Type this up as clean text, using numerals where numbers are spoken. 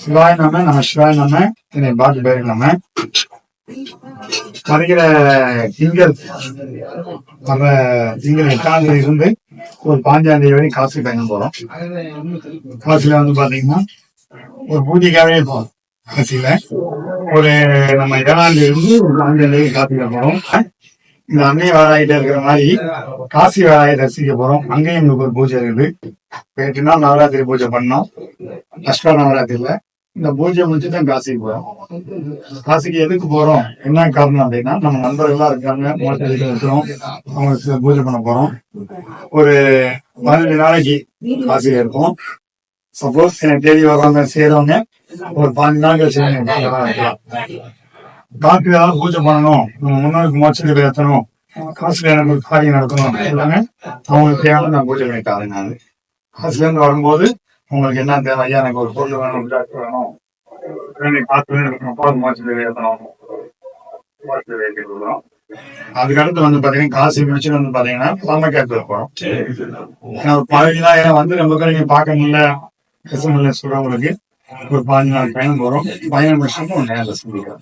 சிவாய நம்ம சிவாய என்னை பார்த்து பேருக்கு நம்ம வருகிற திங்கள் வர்ற திங்கள் 8ஆம் தேதி இருந்து ஒரு 5ஆம் தேதி வரைக்கும் காசு பயணம் போறோம். காசுல பாத்தீங்கன்னா ஒரு பூஜைக்காகவே போறோம். காசியில ஒரு நம்ம 7ஆம் தேதி இருந்து ஒரு 5ஆம் தேதி காசியில போறோம். இந்த அன்னை வாராயிட்ட இருக்கிற மாதிரி காசி வாராயை தரிசிக்க போறோம். அங்கேயும் எங்களுக்கு ஒரு பூஜை இருக்குது. 8 நாள் நவராத்திரி பூஜை பண்ணோம். அஷ்ட நவராத்திரியில இந்த பூஜை முடிச்சுதான் காசிக்கு போறோம். காசிக்கு எதுக்கு போறோம், என்ன காரணம் அப்படின்னா, நம்ம நண்பர்கள்லாம் இருக்காங்க, மோட்டரில் இருக்கிறோம், அவங்க பூஜை பண்ண போறோம். ஒரு 15 நாளைக்கு காசியில இருக்கும். சப்போஸ் எனக்கு தேடி வர்றவங்க செய்யறவங்க ஒரு 15 நாட்கள் செய்யலாம். காசில ஏதாவது பூஜை பண்ணணும், நம்ம முன்னோருக்கு மோட்சத்தில் ஏற்றணும், காசுல எனக்கு ஒரு காரியம் நடத்தணும் எல்லாமே அவங்களுக்கு தேவை. நான் பூஜை பண்ணிட்டாங்க. நான் காசுல இருந்து வரும்போது உங்களுக்கு என்ன தேவை, ஐயா எனக்கு ஒரு பொருள் வேணும், வேணும், காசு வேணும், மோட்சத்தில் ஏற்றணும், அதுக்கு அடுத்து பாத்தீங்கன்னா காசு முடிச்சுட்டு பாத்தீங்கன்னா பழமை கேட்க போறோம். பழகிதான் ரொம்ப நீங்க பார்க்க முடியல, பேச முடியல சொல்றவங்களுக்கு ஒரு 15 நாள் பயணம் போறோம். பயணம் முடிச்சுட்டு நேரில் சொல்லிக்கிறோம்.